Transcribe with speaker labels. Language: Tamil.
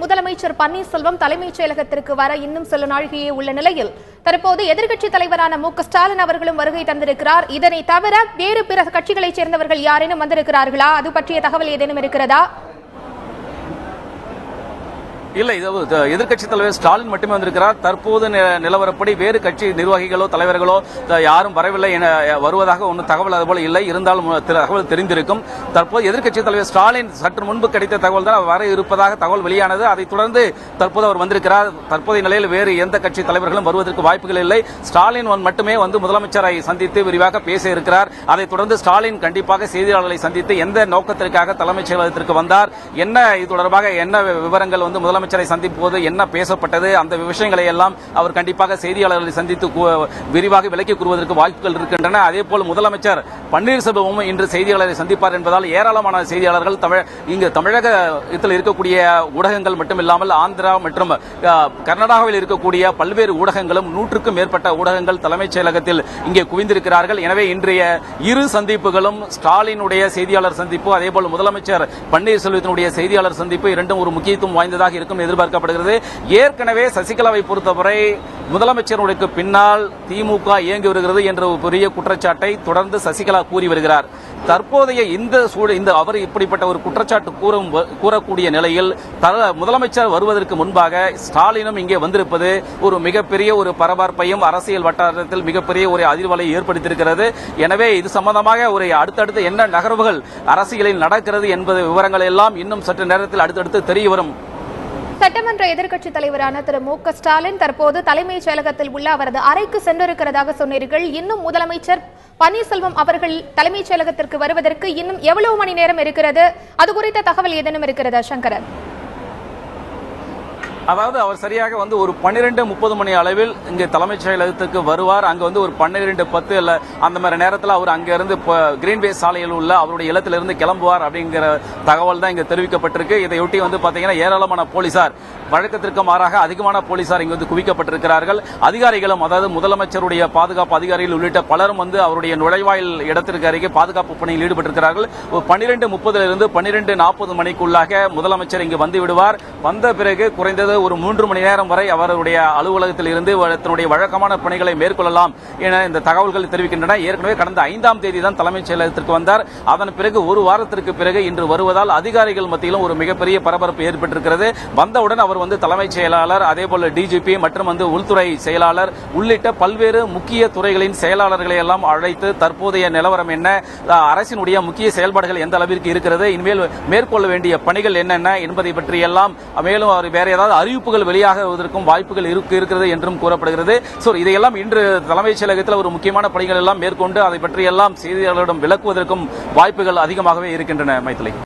Speaker 1: முதலமைச்சர் பன்னீர்செல்வம் தலைமைச் செயலகத்திற்கு வர இன்னும் சில நாழிகையே உள்ள நிலையில் தற்போது எதிர்க்கட்சித் தலைவரான மு.க.ஸ்டாலின் அவர்களும் வருகை தந்திருக்கிறார். இதனை தவிர வேறு பிற கட்சிகளைச் சேர்ந்தவர்கள் யாரேனும் வந்திருக்கிறார்களா? அது பற்றிய தகவல் ஏதேனும் இருக்கிறதா?
Speaker 2: இல்ல, இது எதிர்க்கட்சித் தலைவர் ஸ்டாலின் மட்டுமே வந்திருக்கிறார். தற்போது நிலவரப்படி வேறு கட்சி நிர்வாகிகளோ தலைவர்களோ யாரும் வரவில்லை என வருவதாக ஒன்றும் தகவல் அதுபோல இல்லை. இருந்தாலும் தகவல் தெரிந்திருக்கும். தற்போது எதிர்க்கட்சித் தலைவர் ஸ்டாலின் சற்று முன்பு கிடைத்த தகவல் தான் வர இருப்பதாக தகவல் வெளியானது. அதைத் தொடர்ந்து தற்போது அவர் வந்திருக்கிறார். தற்போதைய நிலையில் வேறு எந்த கட்சி தலைவர்களும் வருவதற்கு வாய்ப்புகள் இல்லை. ஸ்டாலின் மட்டுமே வந்து முதலமைச்சரை சந்தித்து விரிவாக பேச இருக்கிறார். அதைத் தொடர்ந்து ஸ்டாலின் கண்டிப்பாக செய்தியாளர்களை சந்தித்து எந்த நோக்கத்திற்காக தலைமைச் செயலகத்திற்கு வந்தார், என்ன இது தொடர்பாக என்ன விவரங்கள் வந்து முதலமைச்சரை சந்திப்போது என்ன பேசப்பட்டது, அந்த விஷயங்களை எல்லாம் அவர் கண்டிப்பாக செய்தியாளர்களை சந்தித்து விரிவாக விளக்கிக் கூறுவதற்கு வாய்ப்புகள் இருக்கின்றன. அதேபோல் முதலமைச்சர் பன்னீர்செல்வமும் இன்று செய்தியாளரை சந்திப்பார் என்பதால் ஏராளமான செய்தியாளர்கள் இங்கு தமிழகத்தில் இருக்கக்கூடிய ஊடகங்கள் மட்டுமில்லாமல் ஆந்திரா மற்றும் கர்நாடகாவில் இருக்கக்கூடிய பல்வேறு ஊடகங்களும் 100க்கும் மேற்பட்ட ஊடகங்கள் தலைமைச் செயலகத்தில் இங்கே குவிந்திருக்கிறார்கள். எனவே இன்றைய இரு சந்திப்புகளும் ஸ்டாலினுடைய செய்தியாளர் சந்திப்பு, அதேபோல் முதலமைச்சர் பன்னீர்செல்வத்தினுடைய செய்தியாளர் சந்திப்பு இரண்டும் ஒரு முக்கியத்துவம் வாய்ந்ததாக இருக்கும் எதிர்பார்க்கப்படுகிறது. ஏற்கனவே சசிகலாவை பொறுத்தவரை முதலமைச்சருக்கு பின்னால் திமுக இயங்கி வருகிறது என்ற ஒரு பெரிய குற்றச்சாட்டை தொடர்ந்து சசிகலா கூறி வருகிறார். தற்போதைய இந்த அவர் இப்படிப்பட்ட ஒரு குற்றச்சாட்டு கூறக்கூடிய நிலையில் முதலமைச்சர் வருவதற்கு முன்பாக ஸ்டாலினும் இங்கே வந்திருப்பது ஒரு மிகப்பெரிய ஒரு பரபரப்பையும் அரசியல் வட்டாரத்தில் மிகப்பெரிய ஒரு அதிர்வலை ஏற்படுத்தியிருக்கிறது. எனவே இது சம்பந்தமாக ஒரு அடுத்தடுத்து என்ன நகர்வுகள் அரசியலில் நடக்கிறது என்பது விவரங்கள் எல்லாம் இன்னும் சற்று நேரத்தில் அடுத்தடுத்து தெரிய வரும்.
Speaker 1: சட்டமன்ற எதிர்க்கட்சித் தலைவரான திரு மு.க.ஸ்டாலின் தற்போது தலைமைச் செயலகத்தில் உள்ள அவரது அறைக்கு சென்றிருக்கிறதாக சொன்னீர்கள். இன்னும் முதலமைச்சர் பன்னீர்செல்வம் அவர்கள் தலைமைச் செயலகத்திற்கு வருவதற்கு இன்னும் எவ்வளவு மணி நேரம் இருக்கிறது? அது குறித்த தகவல் ஏதேனும் இருக்கிறதா சங்கரன்?
Speaker 2: அதாவது அவர் சரியாக வந்து ஒரு 12:30 மணி அளவில் இங்கே தலைமைச் செயலகத்துக்கு வருவார். அங்க வந்து ஒரு 12:10 அந்த மாதிரி நேரத்தில் அவர் அங்கிருந்து கிரீன்வே சாலையில் உள்ள அவருடைய இல்லத்திலிருந்து கிளம்புவார் அப்படிங்கிற தகவல் தான் இங்க தெரிவிக்கப்பட்டிருக்கு. இதையொட்டி வந்து பாத்தீங்கன்னா ஏராளமான போலீசார், வழக்கத்திற்கு மாறாக அதிகமான போலீசார் இங்கு வந்து குவிக்கப்பட்டிருக்கிறார்கள். அதிகாரிகளும், அதாவது முதலமைச்சருடைய பாதுகாப்பு அதிகாரிகள் உள்ளிட்ட பலரும் வந்து அவருடைய நுழைவாயில் இடத்திற்கு அருகே பாதுகாப்பு பணியில் ஈடுபட்டிருக்கிறார்கள். 12:30 12:40 மணிக்குள்ளாக முதலமைச்சர் இங்கு வந்து விடுவார். வந்த பிறகு குறைந்தது ஒரு 3 மணி நேரம் வரை அவருடைய அலுவலகத்தில் இருந்து தன்னுடைய வழக்கமான பணிகளை மேற்கொள்ளலாம் என இந்த தகவல்கள் தெரிவிக்கின்றன. ஏற்கனவே கடந்த 5ஆம் தேதி தான் தலைமைச் செயலகத்திற்கு வந்தார். அதன் பிறகு ஒரு வாரத்திற்கு பிறகு இன்று வருவதால் அதிகாரிகள் மத்தியிலும் ஒரு மிகப்பெரிய பரபரப்பு ஏற்பட்டிருக்கிறது. வந்தவுடன் அவர் வந்து தலைமைச் செயலாளர், அதேபோல டிஜிபி மற்றும் வந்து உள்துறை செயலாளர் உள்ளிட்ட பல்வேறு முக்கிய துறைகளின் செயலாளர்களை எல்லாம் அழைத்து தற்போதைய நிலவரம் என்ன, அரசினுடைய முக்கிய செயல்பாடுகள் எந்த அளவிற்கு இருக்கிறது, இனிமேல் மேற்கொள்ள வேண்டிய பணிகள் என்னென்ன என்பதை பற்றி எல்லாம், மேலும் அவர் வேற ஏதாவது அறிவிப்புகள் வெளியாகுவதற்கும் வாய்ப்புகள் இருக்கிறது என்றும் கூறப்படுகிறது. இதையெல்லாம் இன்று தலைமைச் செயலகத்தில் ஒரு முக்கியமான பணிகள் எல்லாம் மேற்கொண்டு அதை பற்றி எல்லாம் செய்தியாளர்களிடம் விளக்குவதற்கும் வாய்ப்புகள் அதிகமாகவே இருக்கின்றன. மைத்திலி.